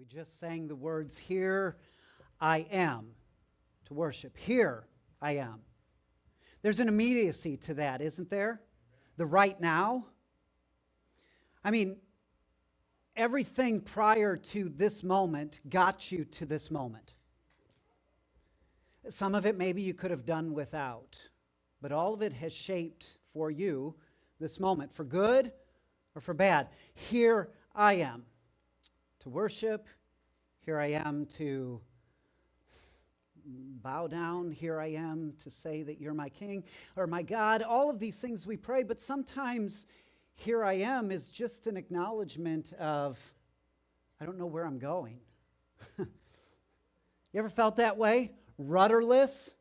We just sang the words, "Here I am," to worship. Here I am. There's an immediacy to that, isn't there? The right now. I mean, everything prior to this moment got you to this moment. Some of it maybe you could have done without, but all of it has shaped for you this moment, for good or for bad. Here I am to worship. Here I am to bow down. Here I am to say that you're my king or my God. All of these things we pray, but sometimes here I am is just an acknowledgement of, I don't know where I'm going. You ever felt that way? Rudderless?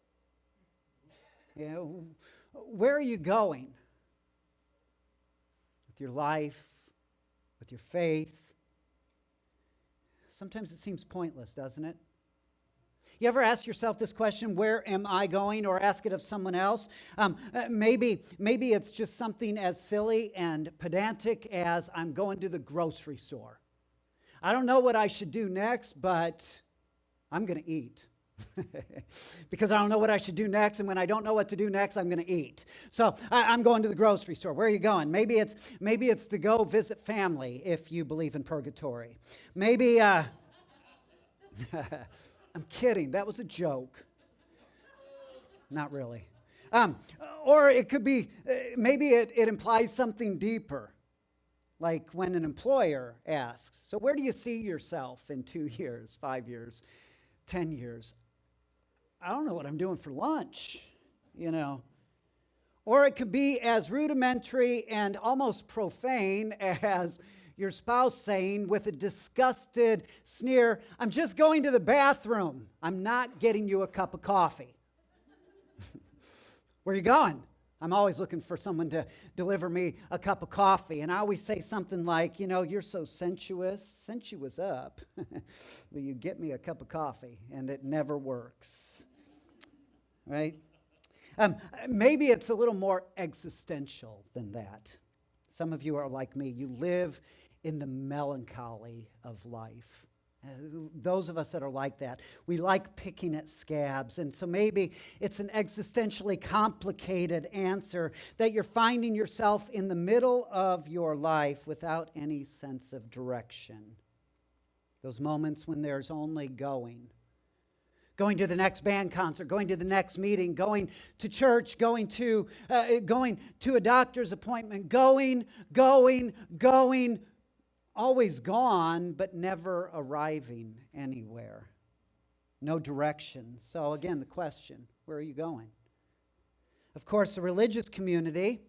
Where are you going? With your life, with your faith? Sometimes it seems pointless, doesn't it? You ever ask yourself this question, where am I going, or ask it of someone else? Maybe it's just something as silly and pedantic as, I'm going to the grocery store. I don't know what I should do next, but I'm going to eat. Because I don't know what I should do next, and when I don't know what to do next, I'm going to eat. So I'm going to the grocery store. Where are you going? Maybe it's to go visit family, if you believe in purgatory. Maybe, I'm kidding. That was a joke. Not really. Or it could be, maybe it implies something deeper. Like when an employer asks, so where do you see yourself in 2 years, 5 years, 10 years? I don't know what I'm doing for lunch, Or it could be as rudimentary and almost profane as your spouse saying with a disgusted sneer, I'm just going to the bathroom. I'm not getting you a cup of coffee. Where are you going? I'm always looking for someone to deliver me a cup of coffee. And I always say something like, you're so sensuous. Sensuous up. Will you get me a cup of coffee? And it never works. Right? Maybe it's a little more existential than that. Some of you are like me. You live in the melancholy of life. Those of us that are like that, we like picking at scabs. And so maybe it's an existentially complicated answer that you're finding yourself in the middle of your life without any sense of direction. Those moments when there's only going to the next band concert, going to the next meeting, going to church, going to a doctor's appointment, going, always gone, but never arriving anywhere. No direction. So again, the question, where are you going? Of course, the religious community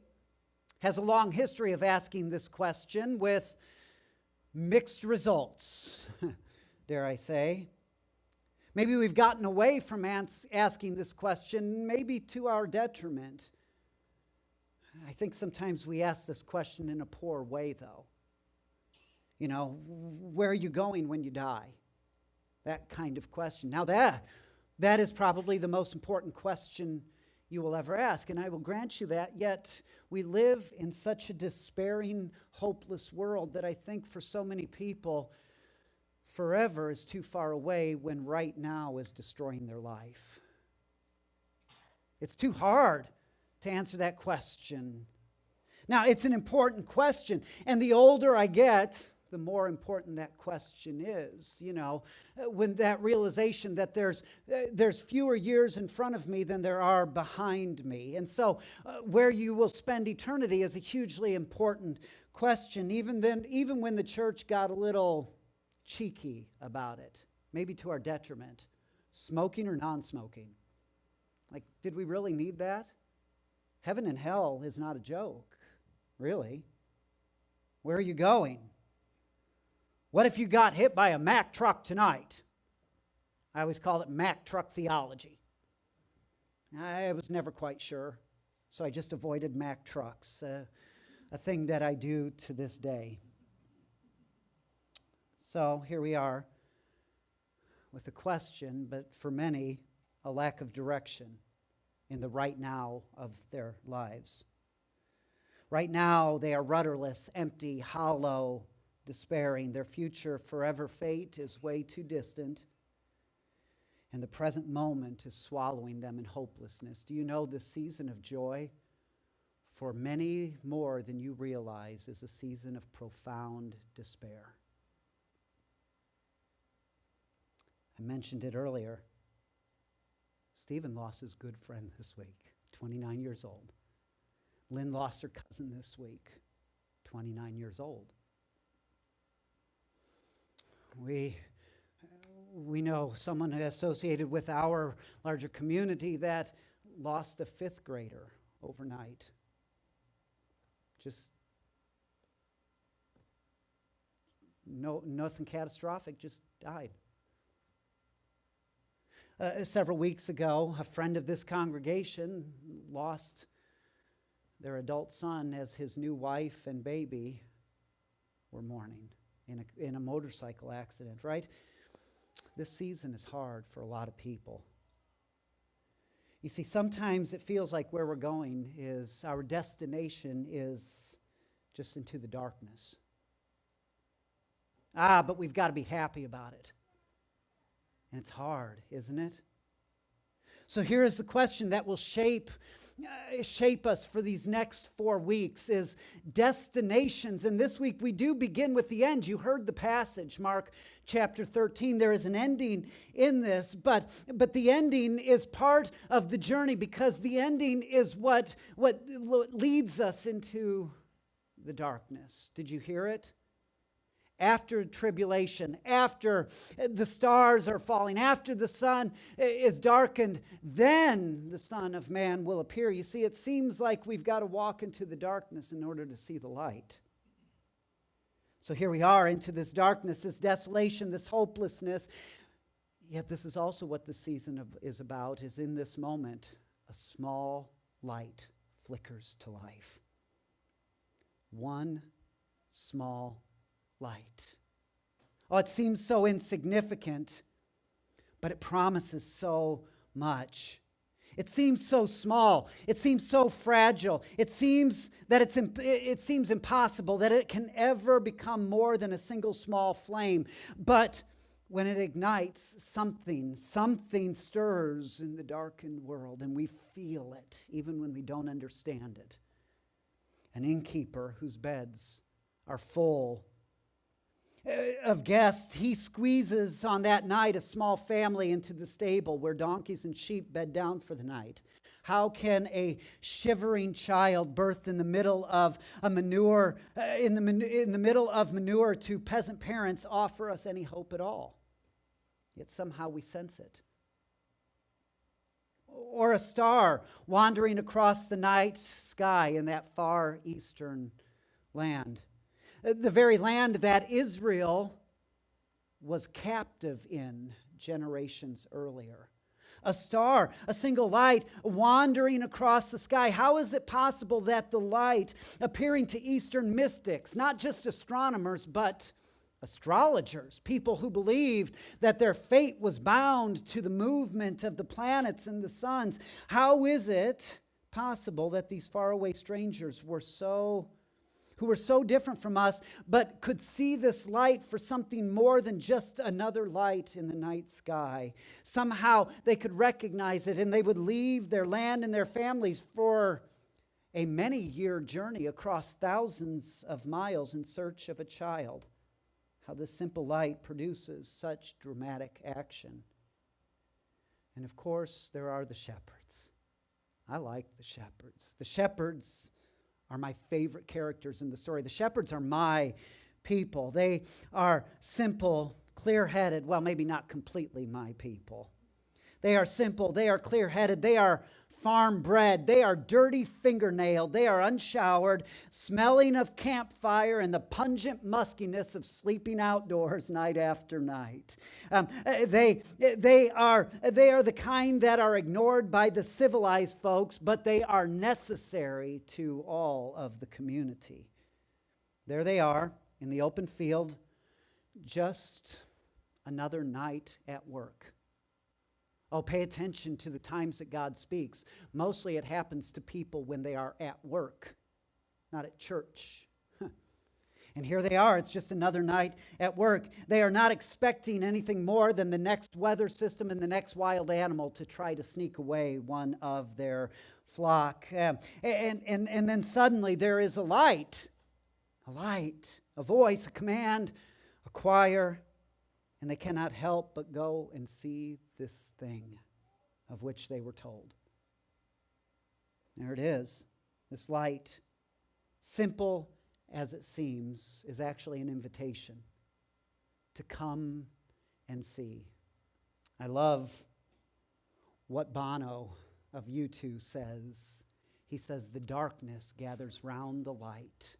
has a long history of asking this question with mixed results, dare I say. Maybe we've gotten away from asking this question, maybe to our detriment. I think sometimes we ask this question in a poor way, though. Where are you going when you die? That kind of question. Now that is probably the most important question you will ever ask, and I will grant you that, yet we live in such a despairing, hopeless world that I think for so many people, forever is too far away when right now is destroying their life. It's too hard to answer that question. Now, it's an important question, and the older I get, the more important that question is. When that realization that there's fewer years in front of me than there are behind me. And so where you will spend eternity is a hugely important question, even when the church got a little cheeky about it, maybe to our detriment. Smoking or non-smoking? Like, did we really need that? Heaven and hell is not a joke, really. Where are you going? What if you got hit by a Mack truck tonight? I always call it Mack truck theology. I was never quite sure, so I just avoided Mack trucks, a thing that I do to this day. So here we are with a question, but for many, a lack of direction in the right now of their lives. Right now, they are rudderless, empty, hollow, despairing. Their future forever fate is way too distant, and the present moment is swallowing them in hopelessness. Do you know this season of joy, for many more than you realize, is a season of profound despair? I mentioned it earlier. Stephen lost his good friend this week, 29 years old. Lynn lost her cousin this week, 29 years old. We know someone associated with our larger community that lost a fifth grader overnight. Just nothing catastrophic, just died. Several weeks ago, a friend of this congregation lost their adult son as his new wife and baby were mourning in a motorcycle accident, right? This season is hard for a lot of people. You see, sometimes it feels like where we're going is, our destination is just into the darkness. But we've got to be happy about it. And it's hard, isn't it? So here is the question that will shape us for these next 4 weeks is destinations. And this week we do begin with the end. You heard the passage, Mark chapter 13. There is an ending in this, but the ending is part of the journey, because the ending is what leads us into the darkness. Did you hear it? After tribulation, after the stars are falling, after the sun is darkened, then the Son of Man will appear. You see, it seems like we've got to walk into the darkness in order to see the light. So here we are into this darkness, this desolation, this hopelessness. Yet this is also what the season is about, is in this moment, a small light flickers to life. One small light. Oh, it seems so insignificant, but it promises so much. It seems so small. It seems so fragile. It seems that it seems impossible that it can ever become more than a single small flame. But when it ignites, something stirs in the darkened world, and we feel it even when we don't understand it. An innkeeper whose beds are full of guests, he squeezes on that night a small family into the stable where donkeys and sheep bed down for the night. How can a shivering child birthed in the middle of manure to peasant parents offer us any hope at all? Yet somehow we sense it. Or a star wandering across the night sky in that far eastern land. The very land that Israel was captive in generations earlier. A star, a single light wandering across the sky. How is it possible that the light appearing to Eastern mystics, not just astronomers, but astrologers, people who believed that their fate was bound to the movement of the planets and the suns, how is it possible that these faraway strangers who were so different from us, but could see this light for something more than just another light in the night sky? Somehow they could recognize it, and they would leave their land and their families for a many-year journey across thousands of miles in search of a child. How this simple light produces such dramatic action. And of course, there are the shepherds. I like the shepherds. The shepherds are my favorite characters in the story. The shepherds are my people. They are simple, clear-headed. Well, maybe not completely my people. They are simple. They are clear-headed. They are farm-bred. They are dirty fingernailed. They are unshowered, smelling of campfire and the pungent muskiness of sleeping outdoors night after night. They are the kind that are ignored by the civilized folks, but they are necessary to all of the community. There they are in the open field, just another night at work. Oh, pay attention to the times that God speaks. Mostly it happens to people when they are at work, not at church. And here they are. It's just another night at work. They are not expecting anything more than the next weather system and the next wild animal to try to sneak away one of their flock. And then suddenly there is a light, a voice, a command, a choir, and they cannot help but go and see this thing of which they were told. There it is. This light, simple as it seems, is actually an invitation to come and see. I love what Bono of U2 says. He says, the darkness gathers round the light.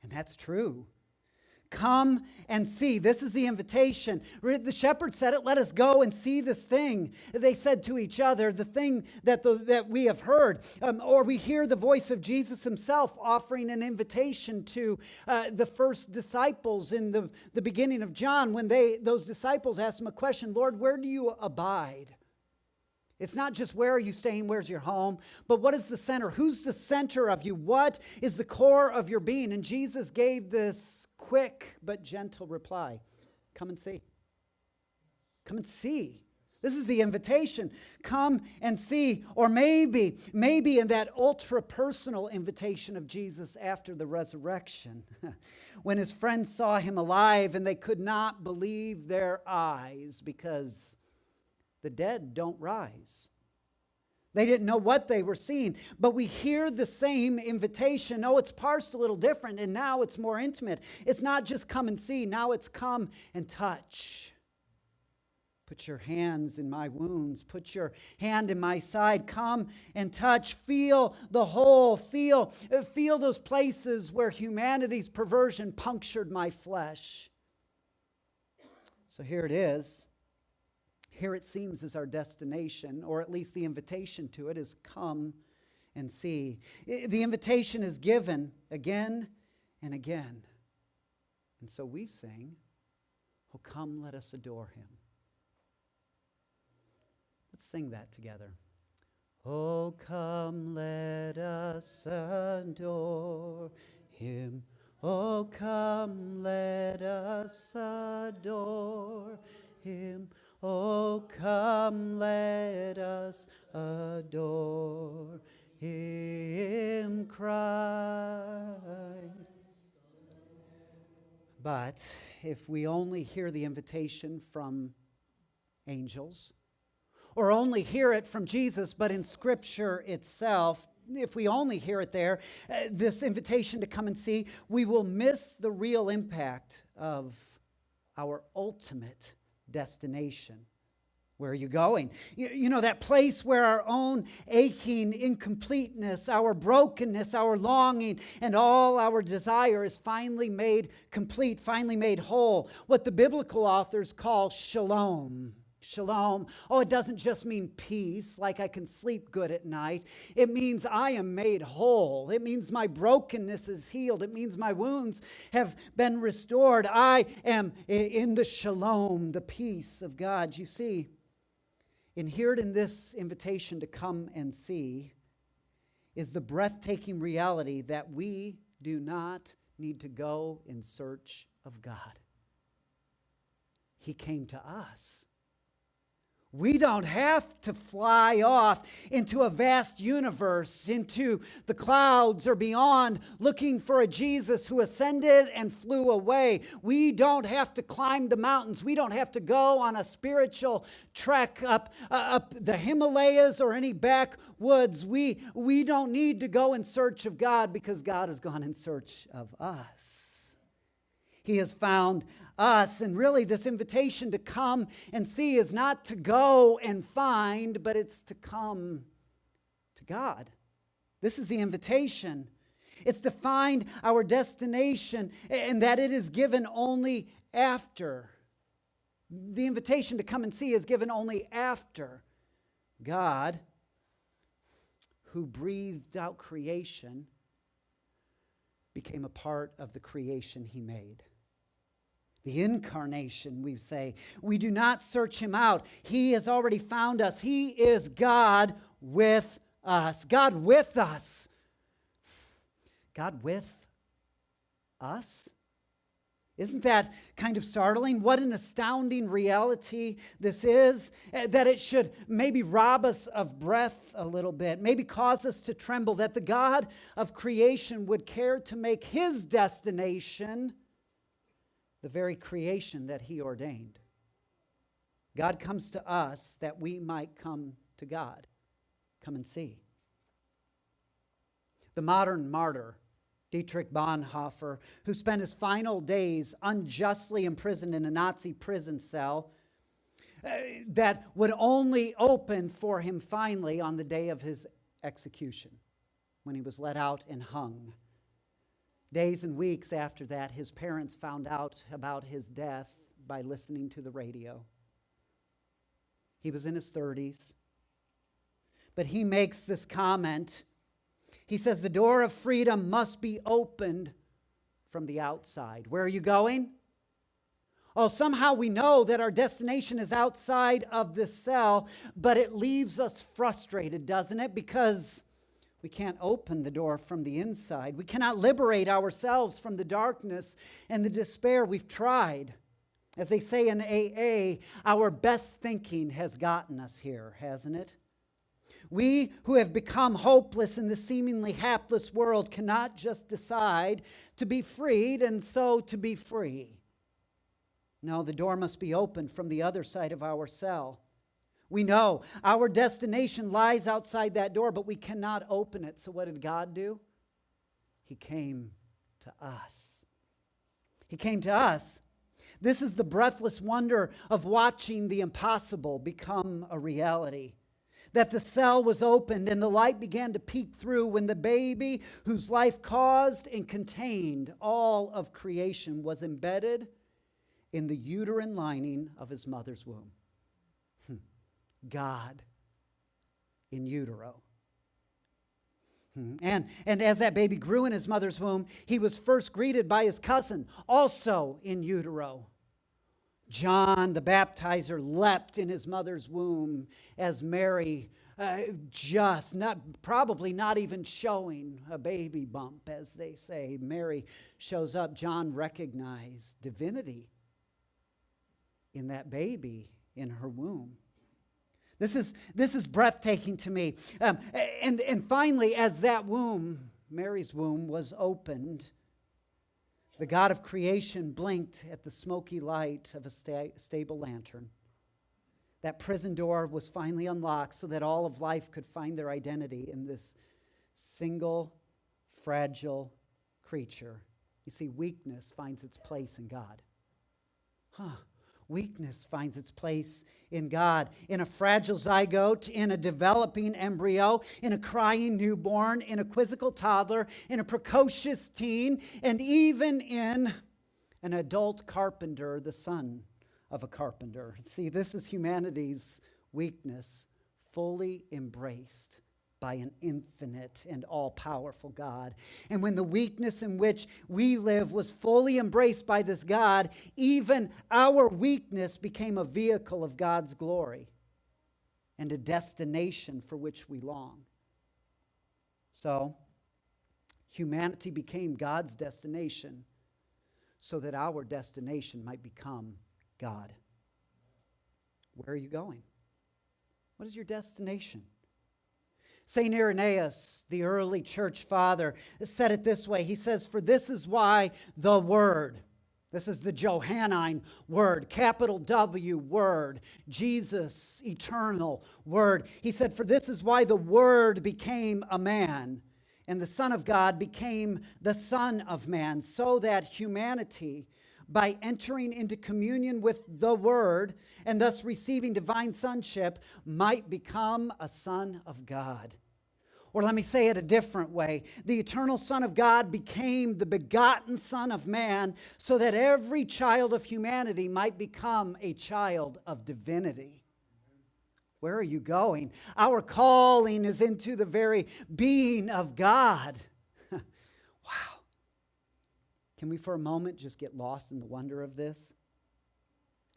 And that's true. Come and see. This is the invitation. The shepherd said it, let us go and see this thing. They said to each other, the thing that we have heard. Or we hear the voice of Jesus himself offering an invitation to the first disciples in the beginning of John when those disciples asked him a question, Lord, where do you abide? It's not just where are you staying, where's your home, but what is the center? Who's the center of you? What is the core of your being? And Jesus gave this quick but gentle reply. Come and see. Come and see. This is the invitation. Come and see. Or maybe in that ultra-personal invitation of Jesus after the resurrection, when his friends saw him alive and they could not believe their eyes because the dead don't rise. They didn't know what they were seeing, but we hear the same invitation. Oh, it's parsed a little different, and now it's more intimate. It's not just come and see. Now it's come and touch. Put your hands in my wounds. Put your hand in my side. Come and touch. Feel the hole. Feel those places where humanity's perversion punctured my flesh. So here it is. Here it seems is our destination, or at least the invitation to it is come and see. The invitation is given again and again. And so we sing, oh, come, let us adore him. Let's sing that together. Oh, come, let us adore him. Oh, come, let us adore him. Oh, come, let us adore him, Christ. But if we only hear the invitation from angels, or only hear it from Jesus, but in Scripture itself, if we only hear it there, this invitation to come and see, we will miss the real impact of our ultimate destination. Where are you going? You know, that place where our own aching incompleteness, our brokenness, our longing, and all our desire is finally made complete, finally made whole. What the biblical authors call shalom. Shalom. Oh, it doesn't just mean peace, like I can sleep good at night. It means I am made whole. It means my brokenness is healed. It means my wounds have been restored. I am in the shalom, the peace of God. You see, inherent in this invitation to come and see is the breathtaking reality that we do not need to go in search of God. He came to us. We don't have to fly off into a vast universe, into the clouds or beyond, looking for a Jesus who ascended and flew away. We don't have to climb the mountains. We don't have to go on a spiritual trek up the Himalayas or any backwoods. We don't need to go in search of God because God has gone in search of us. He has found us. And really, this invitation to come and see is not to go and find, but it's to come to God. This is the invitation. It's to find our destination, and that it is given only after. The invitation to come and see is given only after God, who breathed out creation, became a part of the creation he made. The incarnation, we say. We do not search him out. He has already found us. He is God with us. God with us. God with us? Isn't that kind of startling? What an astounding reality this is, that it should maybe rob us of breath a little bit, maybe cause us to tremble, that the God of creation would care to make his destination the very creation that he ordained. God comes to us that we might come to God. Come and see. The modern martyr, Dietrich Bonhoeffer, who spent his final days unjustly imprisoned in a Nazi prison cell that would only open for him finally on the day of his execution, when he was let out and hung. Days and weeks after that, his parents found out about his death by listening to the radio. He was in his 30s, but he makes this comment. He says, the door of freedom must be opened from the outside. Where are you going? Oh, somehow we know that our destination is outside of this cell, but it leaves us frustrated, doesn't it? Because we can't open the door from the inside. We cannot liberate ourselves from the darkness and the despair. We've tried. As they say in AA, our best thinking has gotten us here, hasn't it? We who have become hopeless in the seemingly hapless world cannot just decide to be freed and so to be free. No, the door must be opened from the other side of our cell. We know our destination lies outside that door, but we cannot open it. So what did God do? He came to us. He came to us. This is the breathless wonder of watching the impossible become a reality. That the cell was opened and the light began to peek through when the baby whose life caused and contained all of creation was embedded in the uterine lining of his mother's womb. God in utero. And as that baby grew in his mother's womb, he was first greeted by his cousin, also in utero. John the baptizer leapt in his mother's womb as Mary, probably not even showing a baby bump, as they say. Mary shows up. John recognized divinity in that baby in her womb. This is breathtaking to me. And finally, as that womb, Mary's womb, was opened, the God of creation blinked at the smoky light of a stable lantern. That prison door was finally unlocked so that all of life could find their identity in this single, fragile creature. You see, weakness finds its place in God. Weakness finds its place in God. In a fragile zygote, in a developing embryo, in a crying newborn, in a quizzical toddler, in a precocious teen, and even in an adult carpenter, the son of a carpenter. See, this is humanity's weakness fully embraced by an infinite and all-powerful God. And when the weakness in which we live was fully embraced by this God, even our weakness became a vehicle of God's glory and a destination for which we long. So, humanity became God's destination so that our destination might become God. Where are you going? What is your destination? St. Irenaeus, the early church father, said it this way. He says, for this is why the Word, this is the Johannine Word, capital W Word, Jesus, eternal Word. He said, for this is why the Word became a man, and the Son of God became the Son of Man, so that humanity, by entering into communion with the Word and thus receiving divine sonship, might become a son of God. Or let me say it a different way. The eternal Son of God became the begotten Son of Man so that every child of humanity might become a child of divinity. Where are you going? Our calling is into the very being of God. Wow. Can we for a moment just get lost in the wonder of this?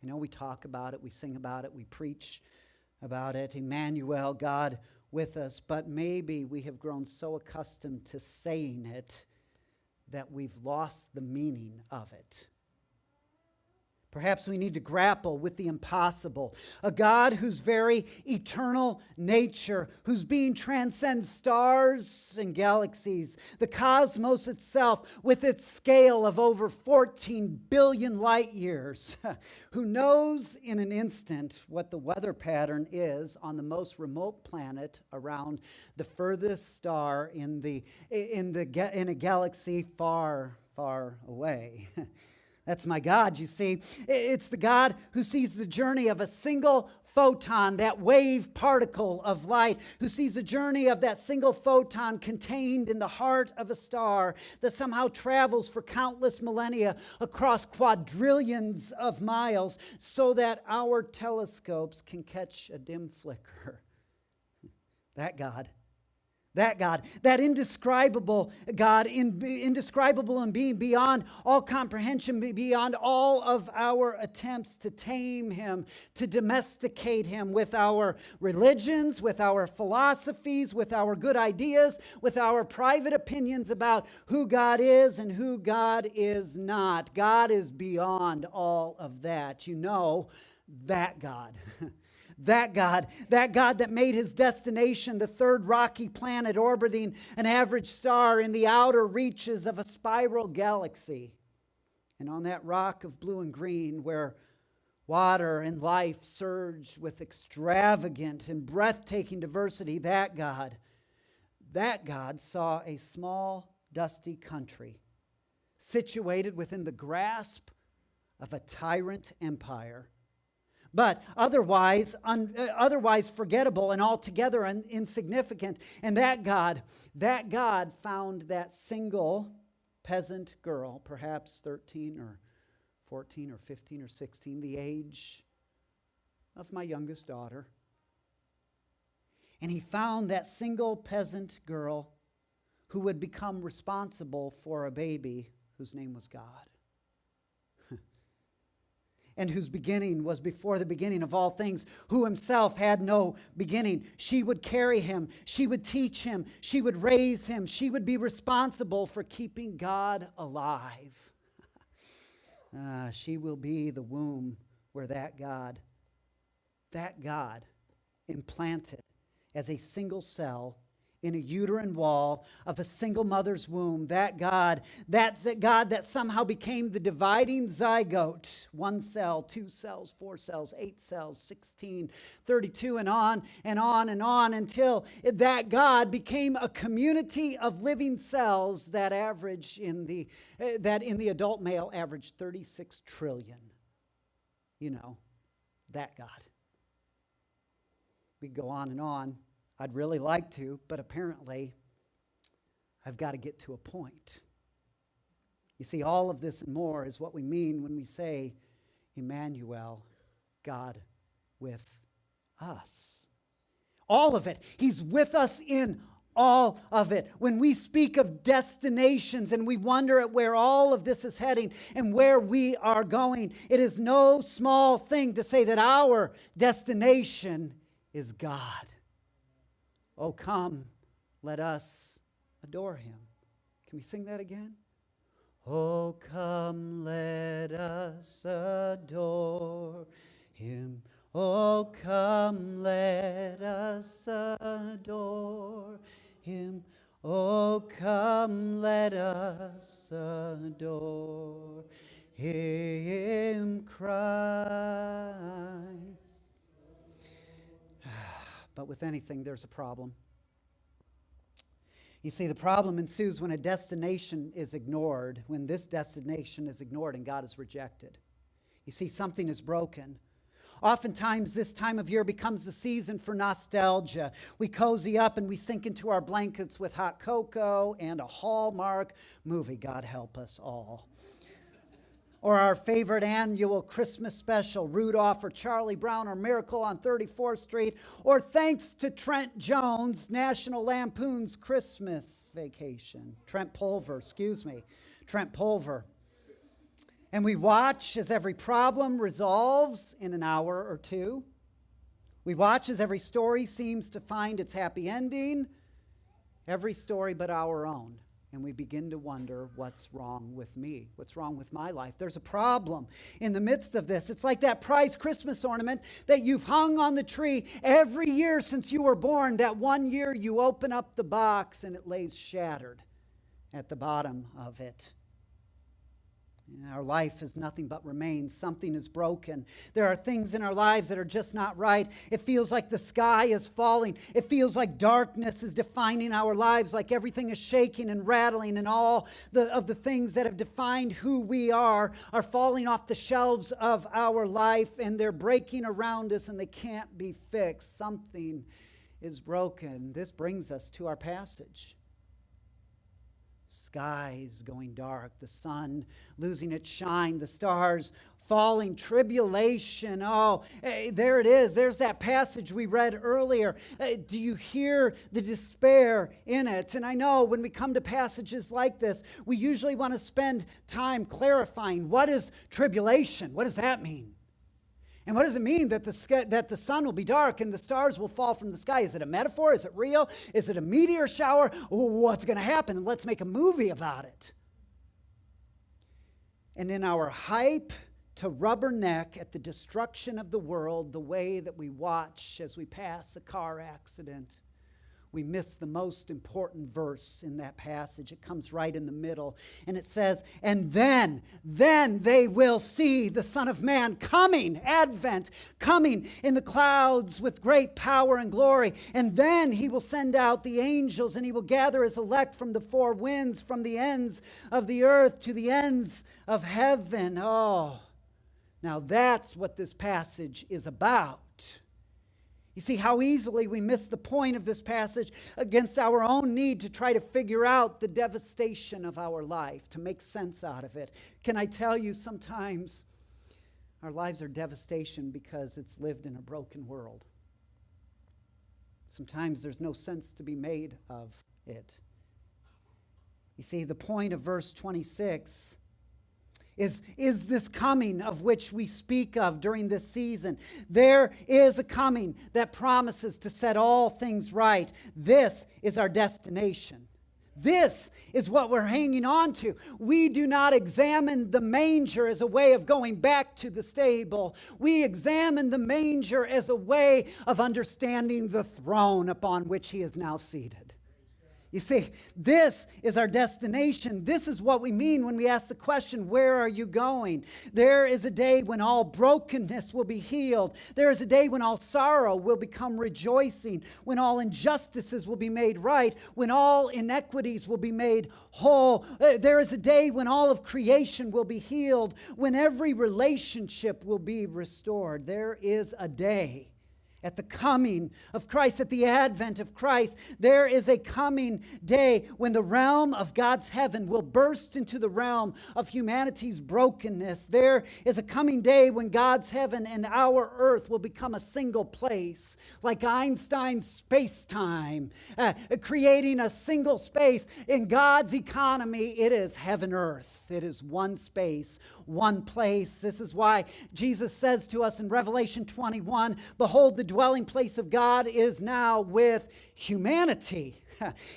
You know, we talk about it, we sing about it, we preach about it. Emmanuel, God with us. But maybe we have grown so accustomed to saying it that we've lost the meaning of it. Perhaps we need to grapple with the impossible. A God whose very eternal nature, whose being transcends stars and galaxies, the cosmos itself with its scale of over 14 billion light years, who knows in an instant what the weather pattern is on the most remote planet around the furthest star in a galaxy far, far away. That's my God, you see. It's the God who sees the journey of a single photon, that wave particle of light, who sees the journey of that single photon contained in the heart of a star that somehow travels for countless millennia across quadrillions of miles so that our telescopes can catch a dim flicker. That God. That indescribable God, indescribable in being, beyond all comprehension, beyond all of our attempts to tame him, to domesticate him with our religions, with our philosophies, with our good ideas, with our private opinions about who God is and who God is not. God is beyond all of that. You know, that God. That God that made his destination the third rocky planet orbiting an average star in the outer reaches of a spiral galaxy. And on that rock of blue and green where water and life surged with extravagant and breathtaking diversity, that God saw a small, dusty country situated within the grasp of a tyrant empire, but otherwise forgettable and altogether insignificant. And that God found that single peasant girl, perhaps 13 or 14 or 15 or 16, the age of my youngest daughter. And he found that single peasant girl who would become responsible for a baby whose name was God. And whose beginning was before the beginning of all things, who himself had no beginning. She would carry him. She would teach him. She would raise him. She would be responsible for keeping God alive. She will be the womb where that God implanted as a single cell in a uterine wall of a single mother's womb, that's that God that somehow became the dividing zygote. 1 cell, 2 cells, 4 cells, 8 cells, 16, 32, and on and on and on until that God became a community of living cells that in the adult male averaged 36 trillion. You know, that God. We go on and on. I'd really like to, but apparently I've got to get to a point. You see, all of this and more is what we mean when we say, Emmanuel, God with us. All of it. He's with us in all of it. When we speak of destinations and we wonder at where all of this is heading and where we are going, it is no small thing to say that our destination is God. Oh, come, let us adore him. Can we sing that again? Oh, come, let us adore him. Oh, come, let us adore him. Oh, come, let us adore him, Christ. But with anything, there's a problem. You see, the problem ensues when a destination is ignored, when this destination is ignored and God is rejected. You see, something is broken. Oftentimes, this time of year becomes the season for nostalgia. We cozy up and we sink into our blankets with hot cocoa and a Hallmark movie. God help us all. Or our favorite annual Christmas special, Rudolph or Charlie Brown or Miracle on 34th Street, or thanks to Trent Jones, National Lampoon's Christmas Vacation. Trent Pulver. And we watch as every problem resolves in an hour or two. We watch as every story seems to find its happy ending, every story but our own. and we begin to wonder, what's wrong with me? What's wrong with my life? There's a problem in the midst of this. It's like that prize Christmas ornament that you've hung on the tree every year since you were born. That one year you open up the box and it lays shattered at the bottom of it. Our life is nothing but remains. Something is broken. There are things in our lives that are just not right. It feels like the sky is falling. It feels like darkness is defining our lives, like everything is shaking and rattling, and all of the things that have defined who we are falling off the shelves of our life, and they're breaking around us, and they can't be fixed. Something is broken. This brings us to our passage. Skies going dark, the sun losing its shine, the stars falling, tribulation. Oh, hey, there it is. There's that passage we read earlier. Do you hear the despair in it? And I know when we come to passages like this, we usually want to spend time clarifying, what is tribulation? What does that mean? And what does it mean that the sun will be dark and the stars will fall from the sky? Is it a metaphor? Is it real? Is it a meteor shower? What's going to happen? And let's make a movie about it. And in our hype to rubberneck at the destruction of the world, the way that we watch as we pass a car accident, we miss the most important verse in that passage. It comes right in the middle. And it says, and then they will see the Son of Man coming, Advent, coming in the clouds with great power and glory. And then he will send out the angels, and he will gather his elect from the four winds, from the ends of the earth to the ends of heaven. Oh, now that's what this passage is about. You see how easily we miss the point of this passage against our own need to try to figure out the devastation of our life, to make sense out of it. Can I tell you, sometimes our lives are devastation because it's lived in a broken world. Sometimes there's no sense to be made of it. You see, the point of verse 26 is this coming of which we speak of during this season. There is a coming that promises to set all things right. This is our destination. This is what we're hanging on to. We do not examine the manger as a way of going back to the stable. We examine the manger as a way of understanding the throne upon which he is now seated. You see, this is our destination. This is what we mean when we ask the question, where are you going? There is a day when all brokenness will be healed. There is a day when all sorrow will become rejoicing, when all injustices will be made right, when all inequities will be made whole. There is a day when all of creation will be healed, when every relationship will be restored. There is a day. At the coming of Christ, at the advent of Christ, there is a coming day when the realm of God's heaven will burst into the realm of humanity's brokenness. There is a coming day when God's heaven and our earth will become a single place, like Einstein's space-time, creating a single space. In God's economy, it is heaven-earth. It is one space, one place. This is why Jesus says to us in Revelation 21, behold, the dwelling place of God is now with humanity.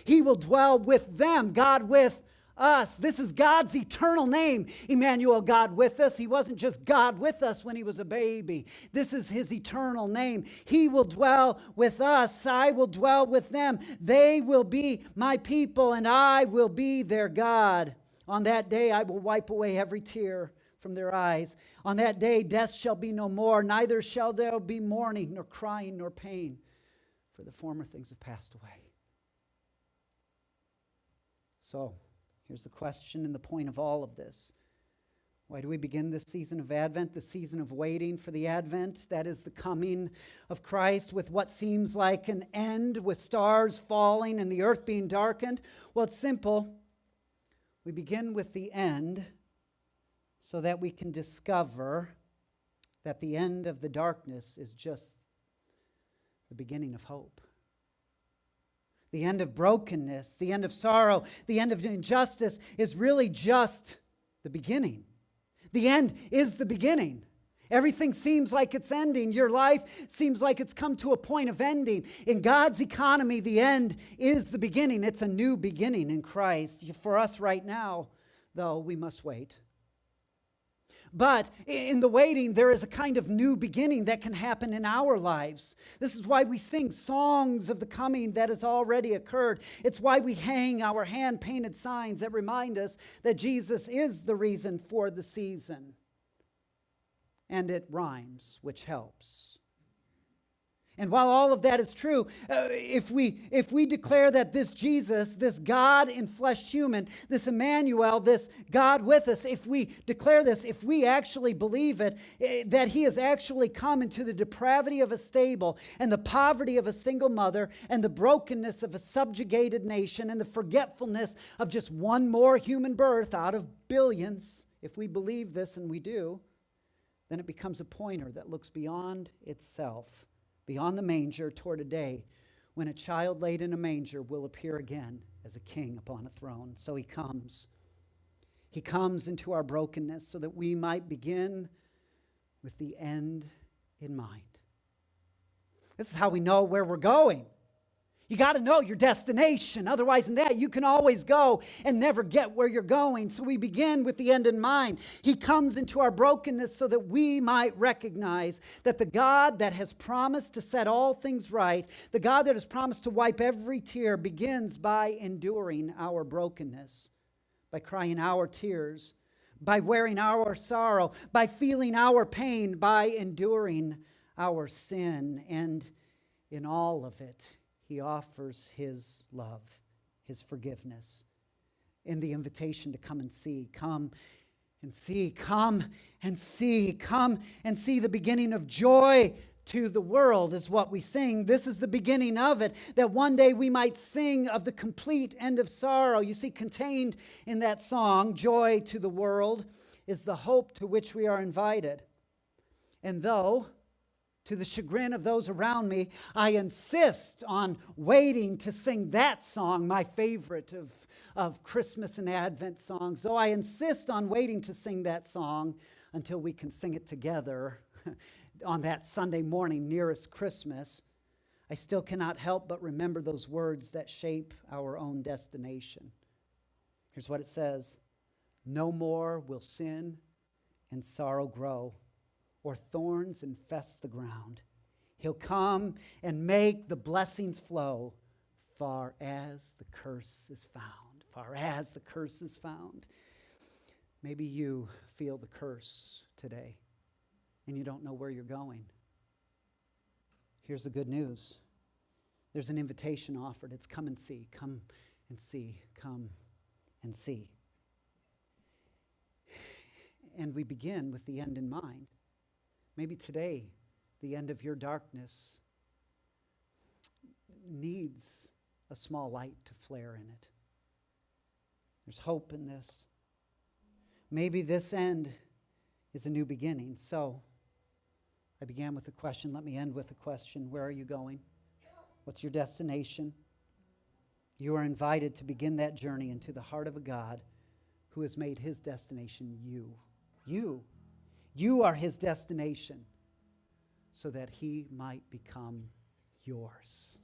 He will dwell with them, God with us. This is God's eternal name, Emmanuel, God with us. He wasn't just God with us when he was a baby. This is his eternal name. He will dwell with us. I will dwell with them. They will be my people, and I will be their God. On that day, I will wipe away every tear from their eyes. On that day, death shall be no more, neither shall there be mourning, nor crying, nor pain, for the former things have passed away. So, here's the question and the point of all of this. Why do we begin this season of Advent, the season of waiting for the Advent? That is the coming of Christ with what seems like an end, with stars falling and the earth being darkened. Well, it's simple. We begin with the end so that we can discover that the end of the darkness is just the beginning of hope. The end of brokenness, the end of sorrow, the end of injustice is really just the beginning. The end is the beginning. Everything seems like it's ending. Your life seems like it's come to a point of ending. In God's economy, the end is the beginning. It's a new beginning in Christ. For us right now, though, we must wait. But in the waiting, there is a kind of new beginning that can happen in our lives. This is why we sing songs of the coming that has already occurred. It's why we hang our hand-painted signs that remind us that Jesus is the reason for the season. And it rhymes, which helps. And while all of that is true, if we declare that this Jesus, this God in flesh human, this Emmanuel, this God with us, if we declare this, if we actually believe it, that he has actually come into the depravity of a stable and the poverty of a single mother and the brokenness of a subjugated nation and the forgetfulness of just one more human birth out of billions, if we believe this, and we do, then it becomes a pointer that looks beyond itself, beyond the manger, toward a day when a child laid in a manger will appear again as a king upon a throne. So he comes. He comes into our brokenness so that we might begin with the end in mind. This is how we know where we're going. You got to know your destination. Otherwise than that, you can always go and never get where you're going. So we begin with the end in mind. He comes into our brokenness so that we might recognize that the God that has promised to set all things right, the God that has promised to wipe every tear, begins by enduring our brokenness, by crying our tears, by wearing our sorrow, by feeling our pain, by enduring our sin. And in all of it, he offers his love, his forgiveness, and the invitation to come and see. Come and see, come and see, come and see. The beginning of joy to the world is what we sing. This is the beginning of it, that one day we might sing of the complete end of sorrow. You see, contained in that song, Joy to the World, is the hope to which we are invited. And though, to the chagrin of those around me, I insist on waiting to sing that song, my favorite of Christmas and Advent songs. So I insist on waiting to sing that song until we can sing it together on that Sunday morning nearest Christmas. I still cannot help but remember those words that shape our own destination. Here's what it says: "No more will sin and sorrow grow, or thorns infest the ground. He'll come and make the blessings flow, far as the curse is found." Far as the curse is found. Maybe you feel the curse today, and you don't know where you're going. Here's the good news. There's an invitation offered. It's come and see, come and see, come and see. And we begin with the end in mind. Maybe today, the end of your darkness needs a small light to flare in it. There's hope in this. Maybe this end is a new beginning. So, I began with a question. Let me end with a question. Where are you going? What's your destination? You are invited to begin that journey into the heart of a God who has made his destination you. You are his destination so that he might become yours.